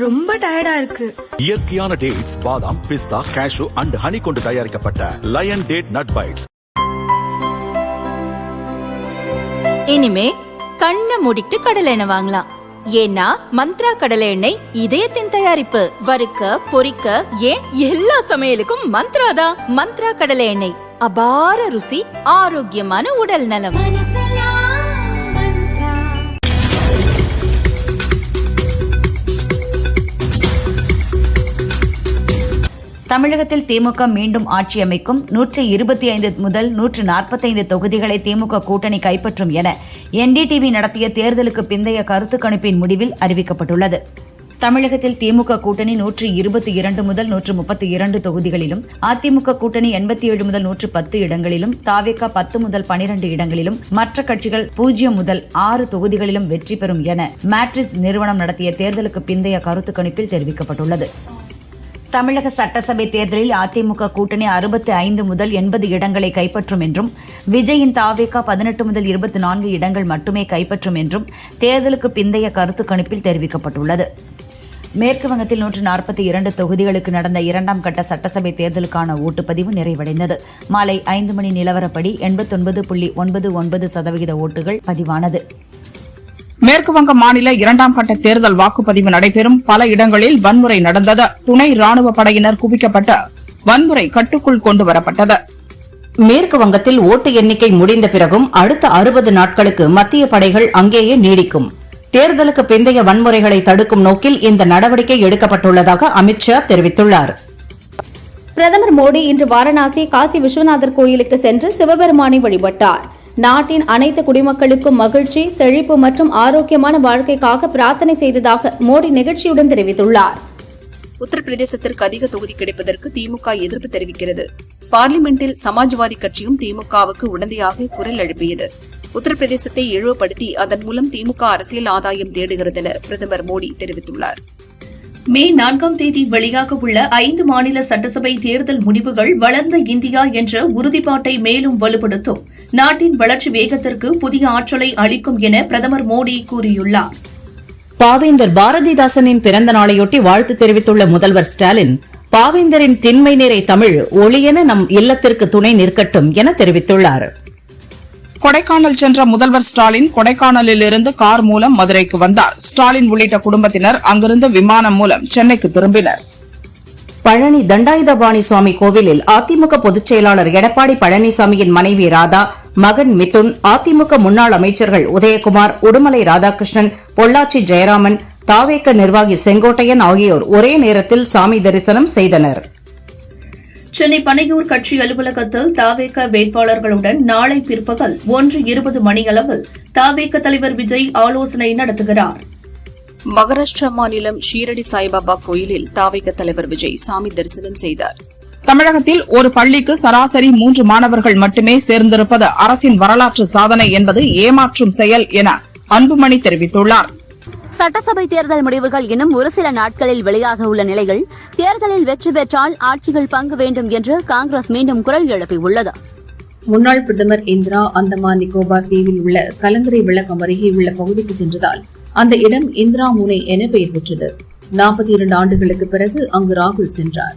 ரொம்ப டயர்டா இருக்கு. இயற்கையான டேட்ஸ், பாதாம், பிஸ்தா, கேஷ்யூ அண்ட் ஹனி கொண்டு தயாரிக்கப்பட்ட லயன் டேட் நட் பைட்ஸ். இனிமே கண்ணை மூடிட்டு கடலை எண்ணெய் வாங்கலாம். ஏன்னா மந்த்ரா கடலை எண்ணெய் இதயத்தின் தயாரிப்பு. வறுக்க, பொரிக்க, ஏன் எல்லா சமையலுக்கும் மந்த்ரா தான். மந்த்ரா கடலை எண்ணெய், அபார ருசி, ஆரோக்கியமான உடல் நலம். தமிழகத்தில் திமுக மீண்டும் ஆட்சி அமைக்கும். 125 முதல் 145 தொகுதிகளை திமுக கூட்டணி கைப்பற்றும் என என்டிடிவி நடத்திய தேர்தலுக்கு பிந்தைய கருத்து கணிப்பின் முடிவில் அறிவிக்கப்பட்டுள்ளது. தமிழகத்தில் திமுக கூட்டணி 122 முதல் 132 தொகுதிகளிலும், அதிமுக கூட்டணி 87 முதல் 110 இடங்களிலும், தாவேகா 10 முதல் 12 இடங்களிலும், மற்ற கட்சிகள் 0 முதல் 6 தொகுதிகளிலும் வெற்றி பெறும் என மேட்ரிக்ஸ் நிறுவனம் நடத்திய தேர்தலுக்கு பிந்தைய கருத்து கணிப்பில் தெரிவிக்கப்பட்டுள்ளது. தமிழக சட்டசபை தேர்தலில் அதிமுக கூட்டணி 65 முதல் 80 இடங்களை கைப்பற்றும் என்றும், விஜயின் தாவேகா 18 முதல் 24 இடங்கள் மட்டுமே கைப்பற்றும் என்றும் தேர்தலுக்கு பிந்தைய கருத்து கணிப்பில் தெரிவிக்கப்பட்டுள்ளது. மேற்கு வங்கத்தில் 142 தொகுதிகளுக்கு நடந்த 2ஆம் கட்ட சட்டசபை தேர்தலுக்கான ஓட்டுப்பதிவு நிறைவடைந்தது. மாலை 5 மணி நிலவரப்படி 89.99% ஓட்டுகள் பதிவானது. மேற்குவங்க மாநில 2ஆம் கட்ட தேர்தல் வாக்குப்பதிவு நடைபெறும் பல இடங்களில் வன்முறை நடந்தது. துணை ராணுவ படையினர் குவிக்கப்பட்டு வன்முறை கட்டுக்குள் கொண்டுவரப்பட்டது. மேற்கு வங்கத்தில் ஓட்டு எண்ணிக்கை முடிந்த பிறகும் அடுத்த 60 நாட்களுக்கு மத்திய படைகள் அங்கேயே நீடிக்கும். தேர்தலுக்கு பிந்தைய வன்முறைகளை தடுக்கும் நோக்கில் இந்த நடவடிக்கை எடுக்கப்பட்டுள்ளதாக அமித்ஷா தெரிவித்துள்ளார். பிரதமர் மோடி இன்று வாரணாசி காசி விஸ்வநாதர் கோயிலுக்கு சென்று சிவபெருமானை வழிபட்டார். நாட்டின் அனைத்து குடிமக்களுக்கும் மகிழ்ச்சி, செழிப்பு மற்றும் ஆரோக்கியமான வாழ்க்கைக்காக பிரார்த்தனை செய்ததாக மோடி நிகழ்ச்சியுடன் தெரிவித்துள்ளார். உத்தரப்பிரதேசத்திற்கு அதிக தொகுதி கிடைப்பதற்கு திமுக எதிர்ப்பு தெரிவிக்கிறது. பார்லிமெண்டில் சமாஜ்வாதி கட்சியும் திமுகவுக்கு உடந்தையாக குரல் எழுப்பியது. உத்தரப்பிரதேசத்தை இழிவுபடுத்தி அதன் மூலம் திமுக அரசியல் ஆதாயம் தேடுகிறது என பிரதமர் மோடி தெரிவித்துள்ளார். மே 4ஆம் தேதி வெளியாக உள்ள 5 மாநில சட்டசபை தேர்தல் முடிவுகள் வளர்ந்த இந்தியா என்ற உறுதிப்பாட்டை மேலும் வலுப்படுத்தும். நாட்டின் வளர்ச்சி வேகத்திற்கு புதிய ஆற்றலை அளிக்கும் என பிரதமர் மோடி கூறியுள்ளார். பாவேந்தர் பாரதிதாசனின் பிறந்த நாளையொட்டி வாழ்த்து தெரிவித்துள்ள முதல்வர் ஸ்டாலின், பாவேந்தரின் திண்மை நிறை தமிழ் ஒளியென நம் இல்லத்திற்கு துணை நிற்கட்டும் என தெரிவித்துள்ளார். கொடைக்கானல் சென்ற முதல்வர் ஸ்டாலின் கொடைக்கானலிலிருந்து கார் மூலம் மதுரைக்கு வந்தார். ஸ்டாலின் உள்ளிட்ட குடும்பத்தினர் அங்கிருந்து விமானம் மூலம் சென்னைக்கு திரும்பினர். பழனி தண்டாயுதபாணி சுவாமி கோவிலில் அதிமுக பொதுச் செயலாளர் எடப்பாடி பழனிசாமியின் மனைவி ராதா, மகன் மிதுன், அதிமுக முன்னாள் அமைச்சர்கள் உதயகுமார், உடுமலை ராதாகிருஷ்ணன், பொள்ளாச்சி ஜெயராமன், தாவேக நிர்வாகி செங்கோட்டையன் ஆகியோர் ஒரே நேரத்தில் சாமி தரிசனம் செய்தனர். சென்னை பனையூர் கட்சி அலுவலகத்தில் தாவேக வேட்பாளர்களுடன் நாளை பிற்பகல் 1:20 மணியளவில் தாவேக தலைவர் விஜய் ஆலோசனை நடத்துகிறார். மகாராஷ்டிரா மாநிலம் ஷீரடி சாய்பாபா கோயிலில் தாவேக தலைவர் விஜய் சாமி தரிசனம் செய்தார். தமிழகத்தில் ஒரு பள்ளிக்கு சராசரி 3 மாணவர்கள் மட்டுமே சேர்ந்திருப்பது அரசின் வரலாற்று சாதனை என்பது ஏமாற்றும் செயல் என அன்புமணி தெரிவித்துள்ளார். சட்டசபை தேர்தல் முடிவுகள் இன்னும் ஒரு சில நாட்களில் வெளியாக உள்ள நிலையில் தேர்தலில் வெற்றி பெற்றால் ஆட்சிகள் பங்கு வேண்டும் என்று காங்கிரஸ் மீண்டும் குரல் எழுப்பியுள்ளது. முன்னாள் பிரதமர் இந்திரா அந்தமான் நிக்கோபார் தீவில் உள்ள கலங்கரை விளக்கம் அருகே உள்ள பகுதிக்கு சென்றதால் அந்த இடம் இந்திரா முனை என பெயர் பெற்றது. 42 ஆண்டுகளுக்கு பிறகு அங்கு ராகுல் சென்றார்.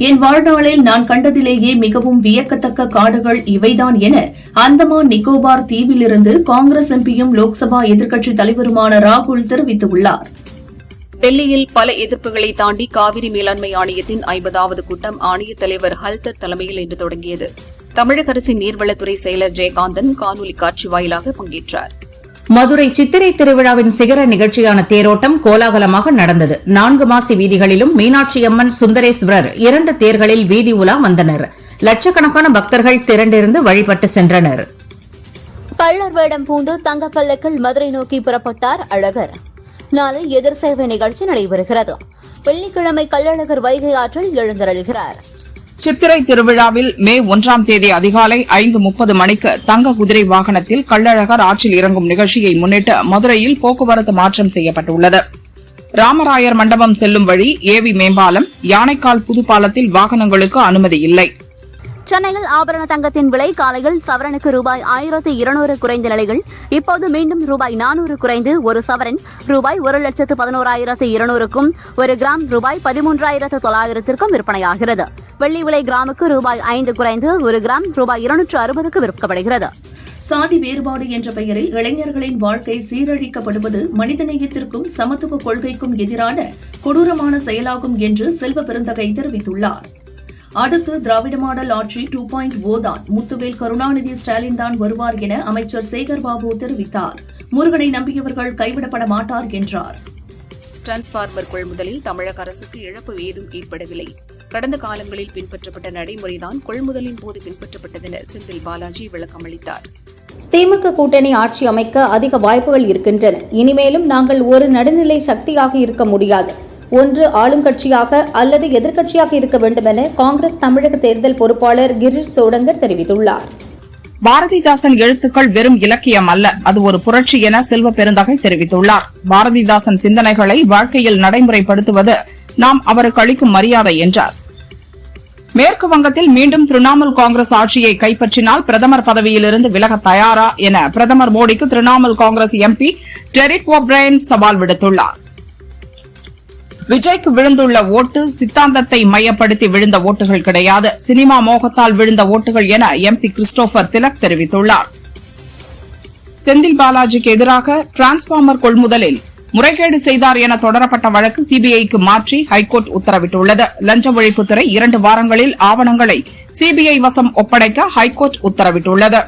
என் வாழ்நாளில் நான் கண்டதிலேயே மிகவும் வியக்கத்தக்க காடுகள் இவைதான் என அந்தமான் நிக்கோபார் தீவிலிருந்து காங்கிரஸ் எம்பியும் லோக்சபா எதிர்க்கட்சித் தலைவருமான ராகுல் தெரிவித்துள்ளார். டெல்லியில் பல எதிர்ப்புகளை தாண்டி காவிரி மேலாண்மை ஆணையத்தின் 50வது கூட்டம் ஆணையத் தலைவர் ஹல்தர் தலைமையில் இன்று தொடங்கியது. தமிழக அரசின் நீர்வளத்துறை செயலர் ஜெயகாந்தன் காணொலி காட்சி வாயிலாக பங்கேற்றார். மதுரை சித்திரை திருவிழாவின் சிகர நிகழ்ச்சியான தேரோட்டம் கோலாகலமாக நடந்தது. 4 மாசி வீதிகளிலும் மீனாட்சியம்மன், சுந்தரேஸ்வரர் 2 தேர்களில் வீதி உலா வந்தனர். லட்சக்கணக்கான பக்தர்கள் திரண்டிருந்து வழிபட்டு சென்றனர். கள்ளர் வேடம் பூண்டு தங்கப்பல்லக்கில் மதுரை நோக்கி புறப்பட்டார் அழகர். நாளை எதிர் சேவை நிகழ்ச்சி நடைபெறுகிறது. வெள்ளிக்கிழமை கள்ளழகர் வைகை ஆற்றில் எழுந்தருளுகிறார். சித்திரை திருவிழாவில் மே 1ஆம் தேதி அதிகாலை 5:30 மணிக்கு தங்க குதிரை வாகனத்தில் கள்ளழகர் ஆற்றில் இறங்கும் நிகழ்ச்சியை முன்னிட்டு மதுரையில் போக்குவரத்து மாற்றம் செய்யப்பட்டுள்ளது. ராமராயர் மண்டபம் செல்லும் வழி, ஏவி மேம்பாலம், யானைக்கால் புதுப்பாலத்தில் வாகனங்களுக்கு அனுமதி இல்லை. சென்னையில் ஆபரண தங்கத்தின் விலை காலையில் சவரனுக்கு ரூபாய் 1200 குறைந்த நிலையில் இப்போது மீண்டும் ரூபாய் 400 குறைந்து ஒரு சவரன் ரூபாய் 1,11,200க்கும் ஒரு கிராம் ரூபாய் 13,900க்கும் விற்பனையாகிறது. வெள்ளி விலை கிராமுக்கு ரூபாய் 5 குறைந்து ஒரு கிராம் ரூபாய் 260க்கு விற்கப்படுகிறது. சாதி வேறுபாடு என்ற பெயரில் இளைஞர்களின் வாழ்க்கை சீரழிக்கப்படுவது மனிதநேயத்திற்கும் சமத்துவ கொள்கைக்கும் எதிரான கொடூரமான செயலாகும் என்று செல்வ பெருந்தகை தெரிவித்துள்ளார். அடுத்து திராவிட மாடல் ஆட்சி 2.0 தான், முத்துவேல் கருணாநிதி ஸ்டாலின் தான் வருவார் என அமைச்சர் சேகர்பாபு தெரிவித்தார். முருகனை நம்பியவர்கள் கைவிடப்பட மாட்டார் என்றார். டிரான்ஸ்பார்மர் கொள்முதலில் தமிழக அரசுக்கு இழப்பு ஏதும் ஏற்படவில்லை. கடந்த காலங்களில் பின்பற்றப்பட்ட நடைமுறைதான் கொள்முதலின் போது பின்பற்றப்பட்டதென செந்தில் பாலாஜி விளக்கமளித்தார். திமுக கூட்டணி ஆட்சி அமைக்க அதிக வாய்ப்புகள் இருக்கின்றன. இனிமேலும் நாங்கள் ஒரு நடுநிலை சக்தியாக இருக்க முடியாது. ஒன்று ஆளுங்கட்சியாக அல்லது எதிர்க்கட்சியாக இருக்க வேண்டும் என காங்கிரஸ் தமிழக தேர்தல் பொறுப்பாளர் கிரீஷ் சோடங்கர் தெரிவித்துள்ளார். பாரதிதாசன் எழுத்துக்கள் வெறும் இலக்கியம் அல்ல, அது ஒரு புரட்சி என செல்வ பெருந்தகை தெரிவித்துள்ளார். பாரதிதாசன் சிந்தனைகளை வாழ்க்கையில் நடைமுறைப்படுத்துவது நாம் அவருக்கு அளிக்கும் மரியாதை என்றார். மேற்கு வங்கத்தில் மீண்டும் திரிணாமுல் காங்கிரஸ் ஆட்சியை கைப்பற்றினால் பிரதமர் பதவியிலிருந்து விலக தயாரா என பிரதமர் மோடிக்கு திரிணாமுல் காங்கிரஸ் எம்பி டெரிக் ஓ'பிரையன் சவால் விடுத்துள்ளார். விஜய்க்கு விழுந்துள்ள ஓட்டு சித்தாந்தத்தை மையப்படுத்தி விழுந்த ஓட்டுகள் கிடையாது, சினிமா மோகத்தால் விழுந்த ஓட்டுகள் என எம்பி கிறிஸ்டோபர் திலக் தெரிவித்துள்ளார். செந்தில் பாலாஜிக்கு எதிராக டிரான்ஸ்பார்மர் கொள்முதலில் முறைகேடு செய்தார் என தொடரப்பட்ட வழக்கு சிபிஐக்கு மாற்றி ஹைகோர்ட் உத்தரவிட்டுள்ளது. லஞ்ச ஒழிப்புத்துறை 2 வாரங்களில் ஆவணங்களை சிபிஐ வசம் ஒப்படைக்க ஹைகோர்ட் உத்தரவிட்டுள்ளது.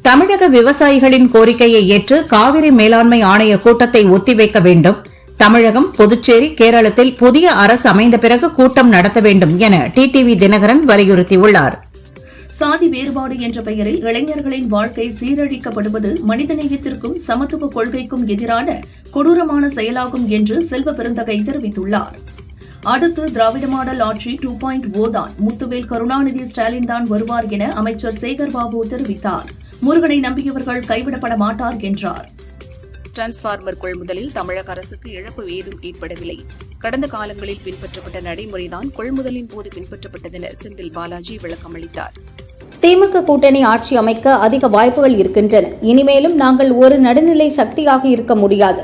தமிழக விவசாயிகளின் கோரிக்கையை ஏற்று காவிரி மேலாண்மை ஆணைய கூட்டத்தை ஒத்திவைக்க வேண்டும். தமிழகம், புதுச்சேரி, கேரளத்தில் புதிய அரசு அமைந்த பிறகு கூட்டம் நடத்த வேண்டும் என டிடிவி தினகரன் வலியுறுத்தியுள்ளார். சாதி வேறுபாடு என்ற பெயரில் இளைஞர்களின் வாழ்க்கை சீரழிக்கப்படுவது மனிதநேயத்திற்கும் சமத்துவ கொள்கைக்கும் எதிரான கொடூரமான செயலாகும் என்று செல்வ பெருந்தகை தெரிவித்துள்ளார். அடுத்து திராவிட மாடல் ஆட்சி 2.0 தான், முத்துவேல் கருணாநிதி ஸ்டாலின் தான் வருவார் என அமைச்சர் சேகர்பாபு தெரிவித்தார். முருகனை நம்பியவர்கள் கைவிடப்பட மாட்டார் என்றார். டிரான்ஸ்பார்மர் கொள்முதலில் தமிழக அரசுக்கு இழப்பு ஏதும் ஏற்படவில்லை. கடந்த காலங்களில் பின்பற்றப்பட்ட நடைமுறைதான் கொள்முதலின் போது பின்பற்றப்பட்டதென செந்தில் பாலாஜி விளக்கமளித்தார். திமுக கூட்டணி ஆட்சி அமைக்க அதிக வாய்ப்புகள் இருக்கின்றன. இனிமேலும் நாங்கள் ஒரு நடுநிலை சக்தியாக இருக்க முடியாது.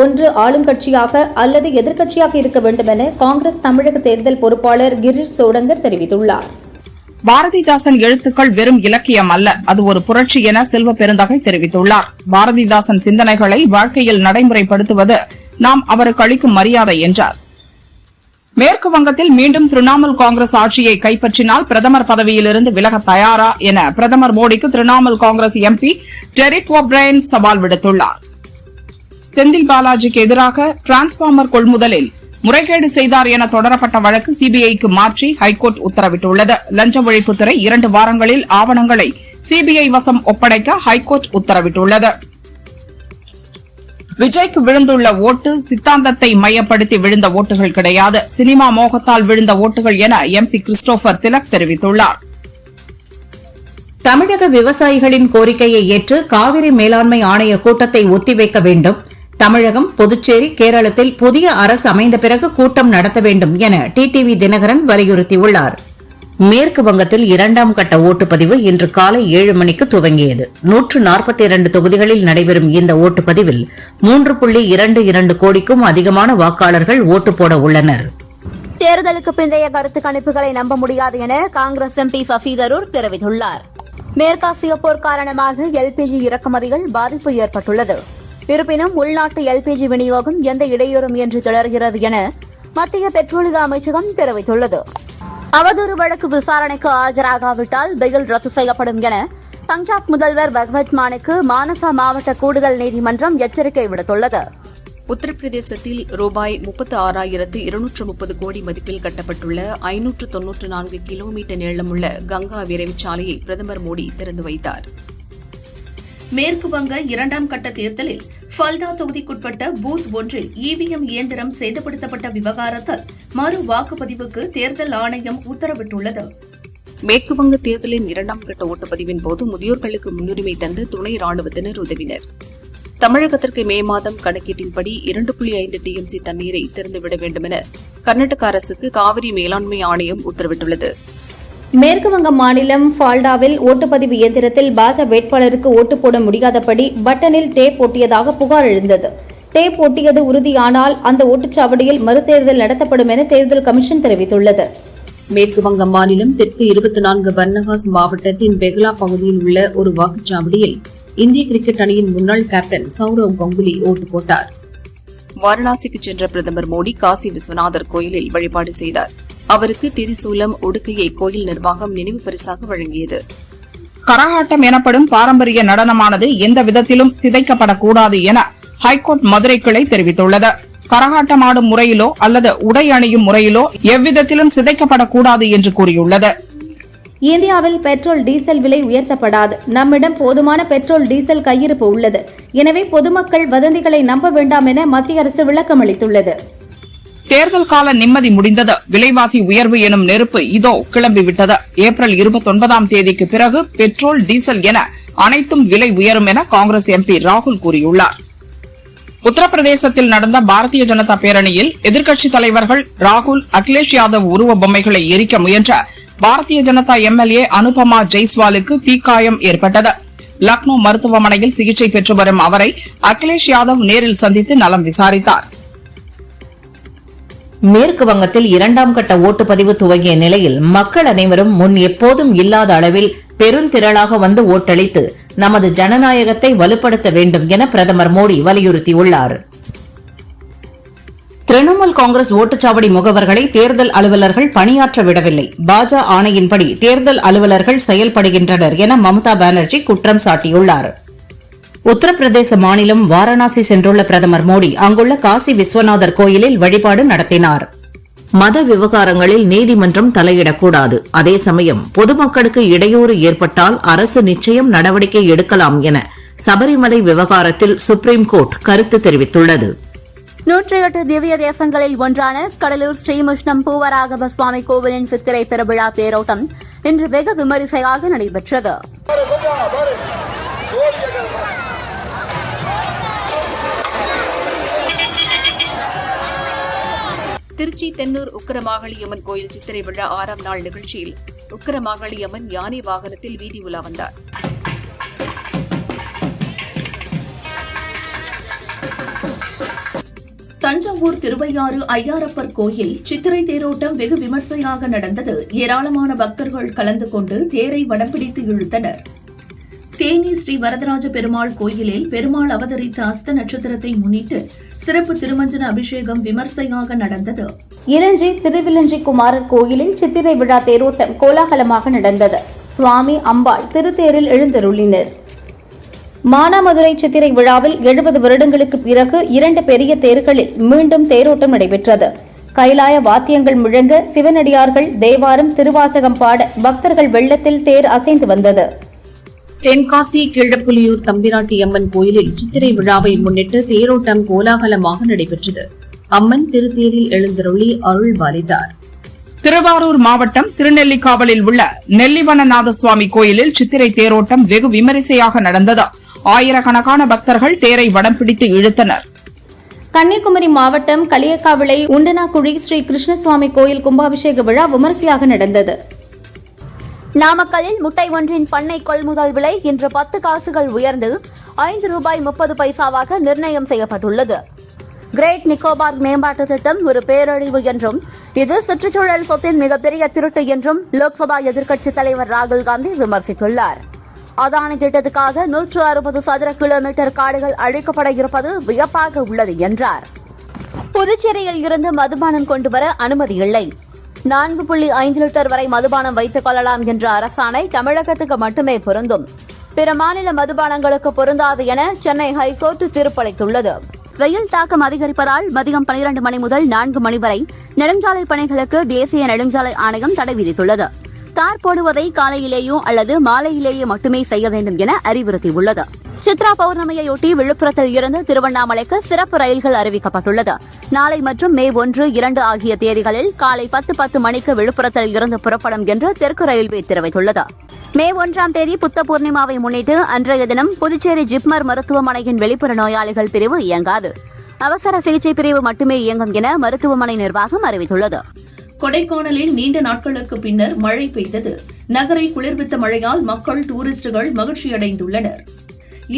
ஒன்று ஆளுங்கட்சியாக அல்லது எதிர்க்கட்சியாக இருக்க வேண்டும் என காங்கிரஸ் தமிழக தேர்தல் பொறுப்பாளர் கிரீஷ் சோடங்கர் தெரிவித்துள்ளார். பாரதிதாசன் எழுத்துக்கள் வெறும் இலக்கியம் அல்ல, அது ஒரு புரட்சி என செல்வ பெருந்தகை தெரிவித்துள்ளார். பாரதிதாசன் சிந்தனைகளை வாழ்க்கையில் நடைமுறைப்படுத்துவது நாம் அவருக்கு அளிக்கும் மரியாதை என்றார். மேற்கு வங்கத்தில் மீண்டும் திரிணாமுல் காங்கிரஸ் ஆட்சியை கைப்பற்றினால் பிரதமர் பதவியிலிருந்து விலக தயாரா என பிரதமர் மோடிக்கு திரிணாமுல் காங்கிரஸ் எம்பி டெரிக் ஓ'பிரையன் சவால் விடுத்துள்ளார். செந்தில் பாலாஜிக்கு எதிராக டிரான்ஸ்பார்மர் கொள்முதலில் முறைகேடு செய்தார் என தொடரப்பட்ட வழக்கு சிபிஐக்கு மாற்றி ஹைகோர்ட் உத்தரவிட்டுள்ளது. லஞ்ச ஒழிப்புத்துறை 2 வாரங்களில் ஆவணங்களை சிபிஐ வசம் ஒப்படைக்க ஹைகோர்ட் உத்தரவிட்டுள்ளது. விஜய்க்கு விழுந்துள்ள ஓட்டு சித்தாந்தத்தை மையப்படுத்தி விழுந்த ஓட்டுகள் கிடையாது, சினிமா மோகத்தால் விழுந்த ஓட்டுகள் என எம்பி கிறிஸ்டோபர் திலக் தெரிவித்துள்ளார். தமிழக விவசாயிகளின் கோரிக்கையை ஏற்று காவிரி மேலாண்மை ஆணைய கூட்டத்தை ஒத்திவைக்க வேண்டும். தமிழகம், புதுச்சேரி, கேரளத்தில் புதிய அரசு அமைந்த பிறகு கூட்டம் நடத்த வேண்டும் என டிடிவி தினகரன் வலியுறுத்தியுள்ளார். மேற்கு வங்கத்தில் 2ஆம் கட்ட ஓட்டுப்பதிவு இன்று காலை 7 மணிக்கு துவங்கியது. 142 தொகுதிகளில் நடைபெறும் இந்த ஓட்டுப்பதிவில் 3.22 கோடிக்கும் அதிகமான வாக்காளர்கள் ஓட்டு போட உள்ளனர். தேர்தலுக்கு பிந்தைய கருத்து கணிப்புகளை நம்ப முடியாது என காங்கிரஸ் எம்பி சசி தரூர் தெரிவித்துள்ளார். மேற்காசிய போர் காரணமாக எல்பிஜி இறக்குமதிகள் பாதிப்பு ஏற்பட்டுள்ளது. இருப்பினும் உள்நாட்டு எல்பிஜி விநியோகம் எந்த இடையூறும் இன்றி தொடர்கிறது என மத்திய பெட்ரோலிய அமைச்சகம் தெரிவித்துள்ளது. அவதூறு வழக்கு விசாரணைக்கு ஆஜராகாவிட்டால் பெயில் ரத்து செய்யப்படும் என பஞ்சாப் முதல்வர் பகவத் மானுக்கு மானசா மாவட்ட கூடுதல் நீதிமன்றம் எச்சரிக்கை விடுத்துள்ளது. உத்தரப்பிரதேசத்தில் ரூபாய் 36,230 கோடி மதிப்பில் கட்டப்பட்டுள்ள 594 கிலோமீட்டர் நீளமுள்ள கங்கா விரைவுச் சாலையை பிரதமர் மோடி திறந்து வைத்தார். மேற்கு வங்க 2ஆம் கட்ட தேர்தலில் ஃபல்டா தொகுதிக்குட்பட்ட பூத் ஒன்றில் இவிஎம் இயந்திரம் சேதப்படுத்தப்பட்ட விவகாரத்தில் மறு வாக்குப்பதிவுக்கு தேர்தல் ஆணையம் உத்தரவிட்டுள்ளது. மேற்குவங்க தேர்தலின் 2ஆம் கட்ட ஓட்டுப்பதிவின் போது முதியோர்களுக்கு முன்னுரிமை தந்து துணை ராணுவத்தினர் உதவினர். தமிழகத்திற்கு மே மாதம் கணக்கீட்டின்படி 2.5 டிஎம்சி தண்ணீரை திறந்துவிட வேண்டும் என கர்நாடக அரசுக்கு காவிரி மேலாண்மை ஆணையம் உத்தரவிட்டுள்ளது. மேற்கு வங்க மாநிலம் ஃபால்டாவில் ஓட்டுப்பதிவு இயந்திரத்தில் பாஜக வேட்பாளருக்கு ஓட்டு போட முடியாதபடி பட்டனில் டேப் ஒட்டியதாக புகார் எழுந்தது. டேப் ஒட்டியது உறுதியானால் அந்த ஓட்டுச்சாவடியில் மறுதேர்தல் நடத்தப்படும் என தேர்தல் கமிஷன் தெரிவித்துள்ளது. மேற்கு வங்க மாநிலம் தெற்கு 24 பர்னகாஸ் மாவட்டத்தின் பெகலா பகுதியில் உள்ள ஒரு வாக்குச்சாவடியில் இந்திய கிரிக்கெட் அணியின் முன்னாள் கேப்டன் சௌரவ் கங்குலி ஓட்டு போட்டார். வாரணாசிக்கு சென்ற பிரதமர் மோடி காசி விஸ்வநாதர் கோயிலில் வழிபாடு செய்தார். அவருக்கு திரிசூலம் உடுக்கையை கோயில் நிர்வாகம் நினைவு பரிசாக வழங்கியது. கரகாட்டம் எனப்படும் பாரம்பரிய நடனமானது எந்த விதத்திலும் சிதைக்கப்படக்கூடாது என ஹைகோர்ட் மதுரை கிளை தெரிவித்துள்ளது. கரகாட்டம் ஆடும் முறையிலோ அல்லது உடை அணியும் முறையிலோ எவ்விதத்திலும் சிதைக்கப்படக்கூடாது என்று கூறியுள்ளது. இந்தியாவில் பெட்ரோல் டீசல் விலை உயர்த்தப்படாது. நம்மிடம் போதுமான பெட்ரோல் டீசல் கையிருப்பு உள்ளது. எனவே பொதுமக்கள் வதந்திகளை நம்ப வேண்டாம் என மத்திய அரசு விளக்கம் அளித்துள்ளது. தேர்தல் கால நிம்மதி முடிந்தது. விலைவாசி உயர்வு எனும் நெருப்பு இதோ கிளம்பிவிட்டது. ஏப்ரல் 29ஆம் தேதிக்கு பிறகு பெட்ரோல் டீசல் என அனைத்தும் விலை உயரும் என காங்கிரஸ் எம்பி ராகுல் கூறியுள்ளார். உத்தரப்பிரதேசத்தில் நடந்த பாரதிய ஜனதா பேரணியில் எதிர்க்கட்சித் தலைவர்கள் ராகுல், அகிலேஷ் யாதவ் உருவ பொம்மைகளை எரிக்க முயன்ற பாரதிய ஜனதா எம்எல்ஏ அனுபமா ஜெய்ஸ்வாலுக்கு தீக்காயம் ஏற்பட்டது. லக்னோ மருத்துவமனையில் சிகிச்சை பெற்று வரும் அவரை அகிலேஷ் யாதவ் நேரில் சந்தித்து நலம் விசாரித்தார். மேற்கு வங்கத்தில் 2ஆம் கட்ட ஓட்டுப்பதிவு துவங்கிய நிலையில் மக்கள் அனைவரும் முன் எப்போதும் இல்லாத அளவில் பெருந்திரளாக வந்து ஓட்டளித்து நமது ஜனநாயகத்தை வலுப்படுத்த வேண்டும் என பிரதமர் மோடி வலியுறுத்தியுள்ளார். திரிணாமுல் காங்கிரஸ் ஓட்டுச்சாவடி முகவர்களை தேர்தல் அலுவலர்கள் பணியாற்ற விடவில்லை. பாஜக ஆணையின்படி தேர்தல் அலுவலர்கள் செயல்படுகின்றனர் என மம்தா பானர்ஜி குற்றம் சாட்டியுள்ளார். உத்தரப்பிரதேச மாநிலம் வாரணாசி சென்றுள்ள பிரதமர் மோடி அங்குள்ள காசி விஸ்வநாதர் கோயிலில் வழிபாடு நடத்தினார். மத விவகாரங்களில் நீதிமன்றம் தலையிடக்கூடாது. அதே சமயம் பொதுமக்களுக்கு இடையூறு ஏற்பட்டால் அரசு நிச்சயம் நடவடிக்கை எடுக்கலாம் என சபரிமலை விவகாரத்தில் சுப்ரீம் கோர்ட் கருத்து தெரிவித்துள்ளது. 108 திவ்ய தேசங்களில் ஒன்றான கடலூர் ஸ்ரீமுஷ்ணம் பூவராகவ சுவாமி கோவிலின் சித்திரை பெருவிழா தேரோட்டம் இன்று வெகு விமரிசையாக நடைபெற்றது. திருச்சி தென்னூர் உக்கரமாகாளியம்மன் கோயில் சித்திரை விழா 6ஆம் நாள் நிகழ்ச்சியில் உக்கரமாகாளியம்மன் யானை வாகனத்தில் வீதி உலா வந்தார். தஞ்சாவூர் திருவையாறு ஐயாரப்பர் கோயில் சித்திரை தேரோட்டம் வெகு விமர்சையாக நடந்தது. ஏராளமான பக்தர்கள் கலந்து கொண்டு தேரை வடம்பிடித்து இழுத்தனர். தேனி ஸ்ரீ வரதராஜ பெருமாள் கோயிலில் பெருமாள் அவதரித்த அஸ்த நட்சத்திரத்தை முன்னிட்டு சிறப்பு திருமஞ்சன அபிஷேகம் விமர்சையாக நடந்தது. இலஞ்சி திருவிலஞ்சி குமாரர் கோயிலில் சித்திரை விழா தேரோட்டம் கோலாகலமாக நடந்தது. சுவாமி அம்பாள் திருத்தேரில் எழுந்தருளினர். மானாமதுரை சித்திரை விழாவில் 70 வருடங்களுக்கு பிறகு 2 பெரிய தேர்களில் மீண்டும் தேரோட்டம் நடைபெற்றது. கைலாய வாத்தியங்கள் முழங்க சிவனடியார்கள் தேவாரம் திருவாசகம் பாட பக்தர்கள் வெள்ளத்தில் தேர் அசைந்து வந்தது. தென்காசி கீழப்புலியூர் தம்பிராட்டி அம்மன் கோயிலில் சித்திரை விழாவை முன்னிட்டு தேரோட்டம் கோலாகலமாக நடைபெற்றது. அம்மன் திருத்தேரில் எழுந்தருளி அருள் பாலித்தார். திருவாரூர் மாவட்டம் திருநெல்லிக்காவலில் உள்ள நெல்லிவனநாத சுவாமி கோயிலில் சித்திரை தேரோட்டம் வெகு விமரிசையாக நடந்தது. ஆயிரக்கணக்கான பக்தர்கள் தேரை வடம் பிடித்து இழுத்தனர். கன்னியாகுமரி மாவட்டம் களியக்காவிளை உண்டனாக்குழி ஸ்ரீ கிருஷ்ணசுவாமி கோயில் கும்பாபிஷேக விழா விமரிசையாக நடந்தது. நாமக்கல்லில் முட்டை ஒன்றின் பண்ணை கொள்முதல் விலை இன்று 10 காசுகள் உயர்ந்து ₹5.30 நிர்ணயம் செய்யப்பட்டுள்ளது. கிரேட் நிக்கோபார் மேம்பாட்டு திட்டம் ஒரு பேரழிவு என்றும் இது சுற்றுச்சூழல் சொத்தின் மிகப்பெரிய திருட்டு என்றும் லோக்சபா எதிர்க்கட்சித் தலைவர் ராகுல் காந்தி விமர்சித்துள்ளார். அதானி திட்டத்துக்காக 160 சதுர கிலோமீட்டர் காடுகள் அழிக்கப்பட இருப்பது வியப்பாக உள்ளது என்றார். புதுச்சேரியில் இருந்து மதுபானம் கொண்டுவர அனுமதி இல்லை. 4.5 லிட்டர் வரை மதுபானம் வைத்துக் கொள்ளலாம் என்ற அரசாணை தமிழகத்துக்கு மட்டுமே பொருந்தும். பிற மாநில மதுபானங்களுக்கு பொருந்தாது என சென்னை ஹைகோர்ட் தீர்ப்பளித்துள்ளது. வெயில் தாக்கம் அதிகரிப்பதால் மதியம் 12 மணி முதல் 4 மணி வரை நெடுஞ்சாலை பணிகளுக்கு தேசிய நெடுஞ்சாலை ஆணையம் தடை விதித்துள்ளது. தார் போடுவதை காலையிலேயோ அல்லது மாலையிலேயே மட்டுமே செய்ய வேண்டும் என அறிவுறுத்தியுள்ளது. சித்ரா பௌர்ணமியையொட்டி விழுப்புரத்தில் இருந்து திருவண்ணாமலைக்கு சிறப்பு ரயில்கள் அறிவிக்கப்பட்டுள்ளது. நாளை மற்றும் மே 1, 2 ஆகிய தேதிகளில் காலை 10:10 மணிக்கு விழுப்புரத்தில் இருந்து புறப்படும் என்று தெற்கு ரயில்வே தெரிவித்துள்ளது. மே 1ஆம் தேதி புத்த பூர்ணிமாவை முன்னிட்டு அன்றைய தினம் புதுச்சேரி ஜிப்மர் மருத்துவமனையின் வெளிப்புற நோயாளிகள் பிரிவு இயங்காது. அவசர சிகிச்சை பிரிவு மட்டுமே இயங்கும் என மருத்துவமனை நிர்வாகம் அறிவித்துள்ளது. கொடைக்கானலில் நீண்ட நாட்களுக்கு பின்னர் மழை பெய்தது. நகரை குளிர்வித்த மழையால் மக்கள், டூரிஸ்டுகள் மகிழ்ச்சியடைந்துள்ளனர்.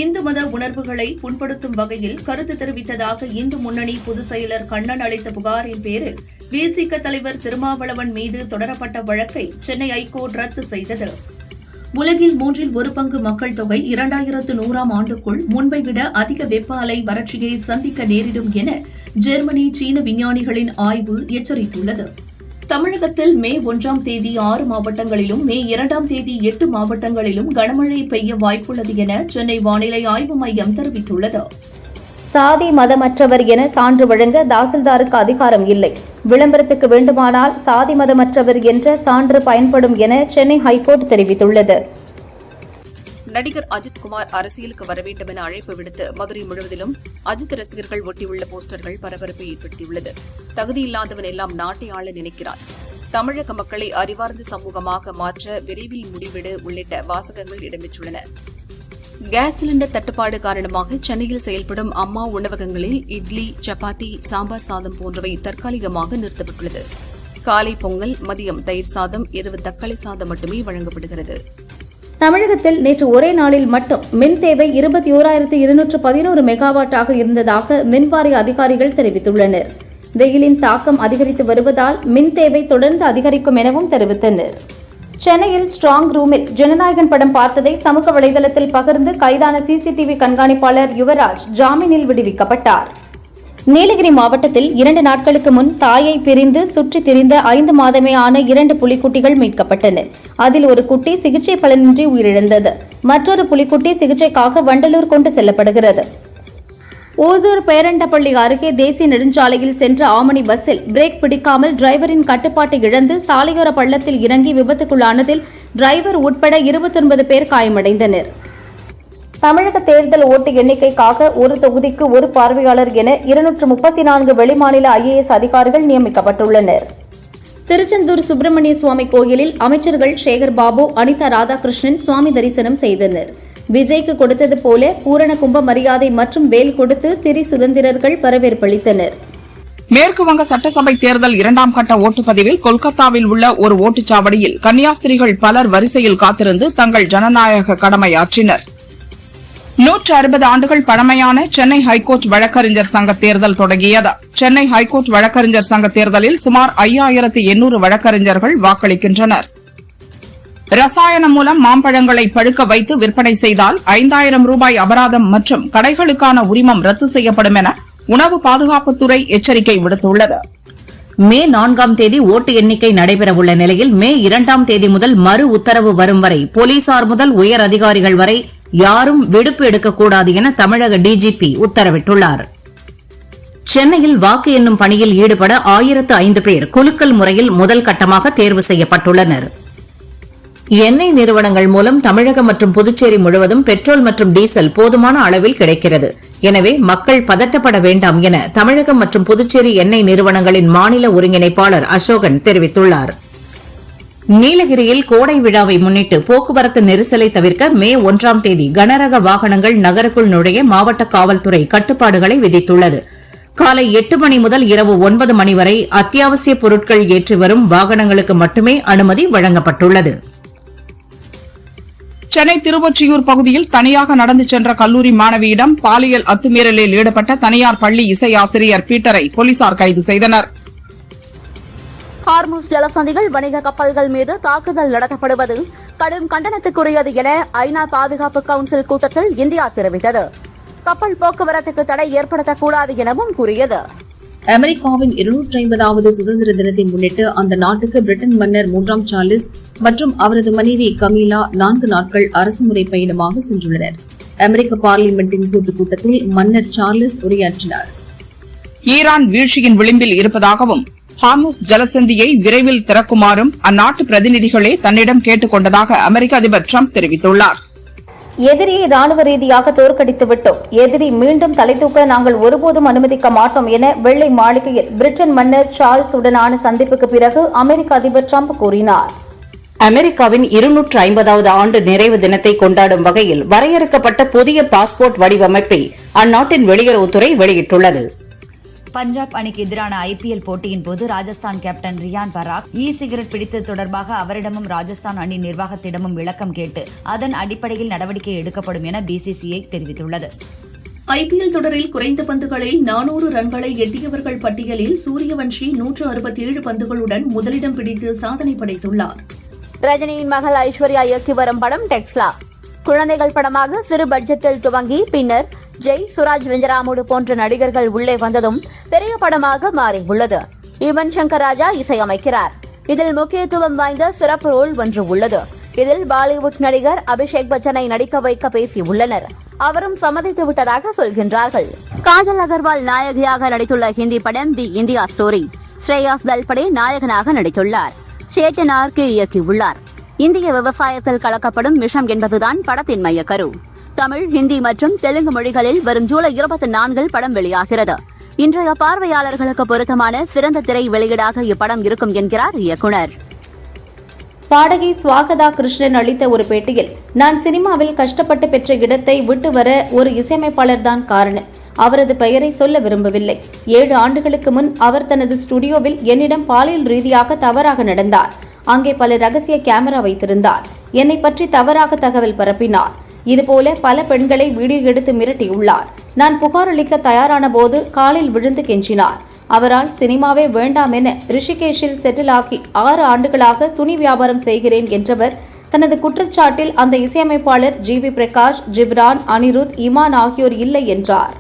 இந்து மத உணர்வுகளை புண்படுத்தும் வகையில் கருத்து தெரிவித்ததாக இந்து முன்னணி பொதுச் செயலர் கண்ணன் அளித்த புகாரின் பேரில் விசிக தலைவர் திருமாவளவன் மீது தொடரப்பட்ட வழக்கை சென்னை ஐகோர்ட் ரத்து செய்தது. உலகில் 1/3 மக்கள் தொகை 2100ஆம் ஆண்டுக்குள் முன்பை விட அதிக வெப்ப அலை வறட்சியை சந்திக்க நேரிடும் என ஜெர்மனி, சீன விஞ்ஞானிகளின் ஆய்வு எச்சரித்துள்ளது. தமிழகத்தில் மே 1ஆம் தேதி 6 மாவட்டங்களிலும், மே 2ஆம் தேதி 8 மாவட்டங்களிலும் கனமழை பெய்ய வாய்ப்புள்ளது என சென்னை வானிலை ஆய்வு மையம் தெரிவித்துள்ளது. சாதி மதமற்றவர் என சான்று வழங்க தாசில்தாருக்கு அதிகாரம் இல்லை. விளம்பரத்துக்கு வேண்டுமானால் சாதி மதமற்றவர் என்ற சான்று பயன்படும் என சென்னை ஹைகோர்ட் தெரிவித்துள்ளது. நடிகர் அஜித்குமார் அரசியலுக்கு வர வேண்டும் என அழைப்பு விடுத்து மதுரை முழுவதிலும் அஜித் ரசிகர்கள் ஒட்டியுள்ள போஸ்டர்கள் பரபரப்பை ஏற்படுத்தியுள்ளது. தகுதியில்லாதவன் எல்லாம் நாட்டை ஆள நினைக்கிறார், தமிழக மக்களை அறிவார்ந்த சமூகமாக மாற்ற விரைவில் முடிவெடு உள்ளிட்ட வாசகங்கள் இடம்பெற்றுள்ளன. கேஸ் சிலிண்டர் தட்டுப்பாடு காரணமாக சென்னையில் செயல்படும் அம்மா உணவகங்களில் இட்லி, சப்பாத்தி, சாம்பார் சாதம் போன்றவை தற்காலிகமாக நிறுத்தப்பட்டுள்ளது. காலை பொங்கல், மதியம் தயிர் சாதம், இரவு தக்காளி சாதம் மட்டுமே வழங்கப்படுகிறது. தமிழகத்தில் நேற்று ஒரே நாளில் மட்டும் மின் தேவை 21,211 மெகாவாட்டாக இருந்ததாக மின்வாரிய அதிகாரிகள் தெரிவித்துள்ளனர். வெயிலின் தாக்கம் அதிகரித்து வருவதால் மின் தேவை தொடர்ந்து அதிகரிக்கும் எனவும் தெரிவித்தனர். சென்னையில் ஸ்ட்ராங் ரூமில் ஜனநாயகன் படம் பார்த்ததை சமூக வலைதளத்தில் பகிர்ந்து கைதான சிசிடிவி கண்காணிப்பாளர் யுவராஜ் ஜாமீனில் விடுவிக்கப்பட்டார். நீலகிரி மாவட்டத்தில் 2 நாட்களுக்கு முன் தாயை பிரிந்து சுற்றித் திரிந்த 5 மாதமே ஆன 2 புலிக்குட்டிகள் மீட்கப்பட்டன. அதில் ஒரு குட்டி சிகிச்சை பலனின்றி உயிரிழந்தது. மற்றொரு புலிக்குட்டி சிகிச்சைக்காக வண்டலூர் கொண்டு செல்லப்படுகிறது. ஓசூர் பேரண்டப்பள்ளி அருகே தேசிய நெடுஞ்சாலையில் சென்ற ஆமணி பஸ்ஸில் பிரேக் பிடிக்காமல் டிரைவரின் கட்டுப்பாட்டை இழந்து சாலையோர பள்ளத்தில் இறங்கி விபத்துக்குள்ளானதில் டிரைவர் உட்பட 29 பேர் காயமடைந்தனர். தமிழக தேர்தல் ஓட்டு எண்ணிக்கைக்காக ஒரு தொகுதிக்கு ஒரு பார்வையாளர் என 234 வெளிமாநில IAS அதிகாரிகள் நியமிக்கப்பட்டுள்ளனர். திருச்செந்தூர் சுப்பிரமணிய சுவாமி கோயிலில் அமைச்சர்கள் சேகர் பாபு, அனிதா ராதாகிருஷ்ணன் சுவாமி தரிசனம் செய்தனர். விஜய்க்கு கொடுத்தது போல பூரண கும்ப மரியாதை மற்றும் வேல் கொடுத்து திரி சுதந்திரர்கள் வரவேற்பளித்தனர். மேற்குவங்க சட்டசபை தேர்தல் 2ஆம் கட்ட ஓட்டுப்பதிவில் கொல்கத்தாவில் உள்ள ஒரு ஓட்டுச்சாவடியில் கன்னியாஸ்திரிகள் பலர் வரிசையில் காத்திருந்து தங்கள் ஜனநாயக கடமையாற்றினர். 160 ஆண்டுகள் பழமையான சென்னை ஹைகோர்ட் வழக்கறிஞர் சங்க தேர்தல் தொடங்கியது. சென்னை ஹைகோர்ட் வழக்கறிஞர் சங்க தேர்தலில் சுமார் 5800 வழக்கறிஞர்கள் வாக்களிக்கின்றனர். ரசாயனம் மூலம் மாம்பழங்களை பழுக்க வைத்து விற்பனை செய்தால் 5000 ரூபாய் அபராதம் மற்றும் கடைகளுக்கான உரிமம் ரத்து செய்யப்படும் என உணவு பாதுகாப்புத்துறை எச்சரிக்கை விடுத்துள்ளது. மே 4ஆம் தேதி ஓட்டு எண்ணிக்கை நடைபெறவுள்ள நிலையில் மே 2ஆம் தேதி முதல் மறு உத்தரவு வரும் வரை போலீசார் முதல் உயர் அதிகாரிகள் வரை யாரும் விடுப்பு எடுக்கக்கூடாது என தமிழக டிஜிபி உத்தரவிட்டுள்ளார். சென்னையில் வாக்கு எண்ணும் பணியில் ஈடுபட 1005 பேர் குலுக்கல் முறையில் முதல் கட்டமாக தேர்வு செய்யப்பட்டுள்ளனர். எண்ணெய் நிறுவனங்கள் மூலம் தமிழகம் மற்றும் புதுச்சேரி முழுவதும் பெட்ரோல் மற்றும் டீசல் போதுமான அளவில் கிடைக்கிறது. எனவே மக்கள் பதட்டப்பட வேண்டாம் என தமிழகம் மற்றும் புதுச்சேரி எண்ணெய் நிறுவனங்களின் மாநில ஒருங்கிணைப்பாளர் அசோகன் தெரிவித்துள்ளார். நீலகிரியில் கோடை விழாவை முன்னிட்டு போக்குவரத்து நெரிசலை தவிர்க்க மே 1ஆம் தேதி கனரக வாகனங்கள் நகருக்குள் நுழைய மாவட்ட காவல்துறை கட்டுப்பாடுகளை விதித்துள்ளது. காலை 8 மணி முதல் இரவு 9 மணி வரை அத்தியாவசிய பொருட்கள் ஏற்றி வரும் வாகனங்களுக்கு மட்டுமே அனுமதி வழங்கப்பட்டுள்ளது. சென்னை திருவொற்றியூர் பகுதியில் தனியாக நடந்து சென்ற கல்லூரி மாணவியிடம் பாலியல் அத்துமீறலில் ஈடுபட்ட தனியார் பள்ளி இசை ஆசிரியர் பீட்டரை போலீசார் கைது செய்தனர். ஹார்முஸ் ஜலசந்திகள் வணிக கப்பல்கள் மீது தாக்குதல் நடத்தப்படுவது கடும் கண்டனத்துக்குரியது என ஐநா பாதுகாப்பு கவுன்சில் கூட்டத்தில் இந்தியா தெரிவித்தது. கப்பல் போக்குவரத்துக்கு தடை ஏற்படுத்தக்கூடாது எனவும் கூறியது. அமெரிக்காவின் 250வது சுதந்திர தினத்தை முன்னிட்டு அந்த நாட்டுக்கு பிரிட்டன் மன்னர் 3ஆம் சார்லஸ் மற்றும் அவரது மனைவி கமீலா 4 நாட்கள் அரசுமுறை பயணமாக சென்றுள்ளனர். அமெரிக்க பார்லிமெண்டின் கூட்டத்தில் மன்னர் சார்லஸ் உரையாற்றினார். ஈரான் வீழ்ச்சியின் விளிம்பில் இருப்பதாகவும் ஹார்முஸ் ஜலசந்தியை விரைவில் திறக்குமாறும் அந்நாட்டு பிரதிநிதிகளே தன்னிடம் கேட்டுக் கொண்டதாக அமெரிக்க அதிபர் டிரம்ப் தெரிவித்துள்ளார். எதிரியை ராணுவ ரீதியாக தோற்கடித்து விட்டோம். எதிரி மீண்டும் தலை தூக்க நாங்கள் ஒருபோதும் அனுமதிக்க மாட்டோம் என வெள்ளை மாளிகையில் பிரிட்டன் மன்னர் சார்ல்ஸ் உடனான சந்திப்புக்கு பிறகு அமெரிக்க அதிபர் டிரம்ப் கூறினார். அமெரிக்காவின் 250வது ஆண்டு நிறைவு தினத்தை கொண்டாடும் வகையில் வரையறுக்கப்பட்ட புதிய பாஸ்போர்ட் வடிவமைப்பை அந்நாட்டின் வெளியுறவுத்துறை வெளியிட்டுள்ளது. பஞ்சாப் அணிக்கு எதிரான ஐபிஎல் போட்டியின் போது ராஜஸ்தான் கேப்டன் ரியான் பராக் சிகரெட் பிடித்தது தொடர்பாக அவரிடமும் ராஜஸ்தான் அணி நிர்வாகத்திடமும் விளக்கம் கேட்டு அதன் அடிப்படையில் நடவடிக்கை எடுக்கப்படும் என பிசிசிஐ தெரிவித்துள்ளது. ஐபிஎல் தொடரில் குறைந்த பந்துகளில் 400 ரன்களை எட்டியவர்கள் பட்டியலில் சூரியவன்ஷி 167 பந்துகளுடன் முதலிடம் பிடித்து சாதனை படைத்துள்ளார். ரஜினியின் மகள் ஐஸ்வர்யா இயக்கி வரும் படம் டெக்ஸ்லா குழந்தைகள் படமாக சிறு பட்ஜெட்டில் துவங்கி பின்னர் ஜெய், சுராஜ் வெஞ்சராமுடு போன்ற நடிகர்கள் உள்ளே வந்ததும் பெரிய படமாக மாறியுள்ளது. யுவன் சங்கர் ராஜா இசையமைக்கிறார். இதில் முக்கியத்துவம் வாய்ந்த சிறப்பு ரோல் ஒன்று உள்ளது. இதில் பாலிவுட் நடிகர் அபிஷேக் பச்சனை நடிக்க வைக்க பேசியுள்ளனர். அவரும் சம்மதித்து விட்டதாக சொல்கின்றார்கள். காஜல் அகர்வால் நாயகியாக நடித்துள்ள ஹிந்தி படம் தி இந்தியா ஸ்டோரி. ஸ்ரேயாஸ் தல்படே நாயகனாக நடித்துள்ளார். சேட்டன் ஆர்கே இயக்கியுள்ளார். இந்திய விவசாயத்தில் கலக்கப்படும் விஷம் என்பதுதான் படத்தின் மையக்கரு. தமிழ், ஹிந்தி மற்றும் தெலுங்கு மொழிகளில் வரும் ஜூலை 24 படம் வெளியாகிறது. இன்றைய பார்வையாளர்களுக்கு பொருத்தமான சிறந்த திரை வெளியீடாக இப்படம் இருக்கும் என்கிறார் இயக்குனர். பாடகி ஸ்வாகதா கிருஷ்ணன் அளித்த ஒரு பேட்டியில், நான் சினிமாவில் கஷ்டப்பட்டு பெற்ற இடத்தை விட்டு வர ஒரு இசையமைப்பாளர் தான் காரணம். அவரது பெயரை சொல்ல விரும்பவில்லை. 7 ஆண்டுகளுக்கு முன் அவர் தனது ஸ்டுடியோவில் என்னிடம் பாலியல் ரீதியாக தவறாக நடந்தார். அங்கே பல ரகசிய கேமரா வைத்திருந்தார். என்னை பற்றி தவறாக தகவல் பரப்பினார். இதுபோல பல பெண்களை வீடியோ எடுத்து மிரட்டியுள்ளார். நான் புகார் அளிக்க தயாரான போது காலில் விழுந்து கெஞ்சினார். அவரால் சினிமாவே வேண்டாம் என ரிஷிகேஷில் செட்டில் ஆகி 6 ஆண்டுகளாக துணி வியாபாரம் செய்கிறேன் என்றவர் தனது குற்றச்சாட்டில் அந்த இசையமைப்பாளர் ஜிவி பிரகாஷ், ஜிப்ரான், அனிருத், இமான் ஆகியோர் இல்லை என்றார்.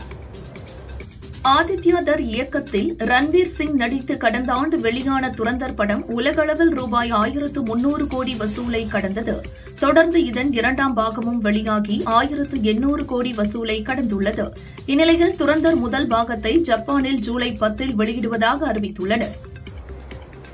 ஆதித்யா தர் இயக்கத்தில் ரன்வீர் சிங் நடித்து கடந்த ஆண்டு வெளியான துரந்தர் படம் உலகளவில் ரூபாய் 1300 கோடி வசூலை கடந்தது. தொடர்ந்து இதன் 2ஆம் பாகமும் வெளியாகி 1800 கோடி வசூலை கடந்துள்ளது. இந்நிலையில் துரந்தர் முதல் பாகத்தை ஜப்பானில் ஜூலை 10 வெளியிடுவதாக அறிவித்துள்ளனர்.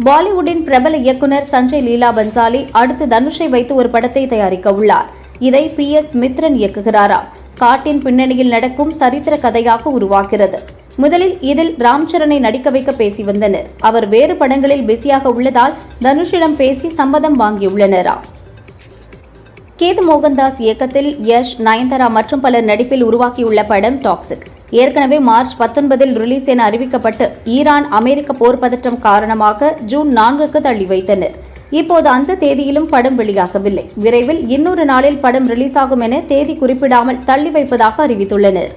பாலிவுட்டின் பிரபல இயக்குநர் சஞ்சய் லீலா பன்சாலி அடுத்து தனுஷை வைத்து ஒரு படத்தை தயாரிக்க உள்ளார். இதை PS மித்ரன் இயக்குகிறாராம். காட்டின் பின்னணியில் நடக்கும் சரித்திர கதையாக உருவாகிறது. முதலில் இதில் ராம்சரனை நடிக்க வைக்க பேசி வந்தனர். அவர் வேறு படங்களில் பிஸியாக உள்ளதால் தனுஷிடம் பேசி சம்மதம் வாங்கியுள்ளனராம். கேது மோகன்தாஸ் இயக்கத்தில் யஷ், நயன்தாரா மற்றும் பலர் நடிப்பில் உருவாக்கியுள்ள படம் டாக்ஸிக் ஏற்கனவே மார்ச் 19 ரிலீஸ் என அறிவிக்கப்பட்டு ஈரான் அமெரிக்க போர் பதற்றம் காரணமாக ஜூன் 4க்கு தள்ளி வைத்தனர். இப்போது அந்த தேதியிலும் படம் வெளியாகவில்லை. விரைவில் இன்னொரு நாளில் படம் ரிலீஸ் ஆகும் என தேதி குறிப்பிடாமல் தள்ளி வைப்பதாக அறிவித்துள்ளனர்.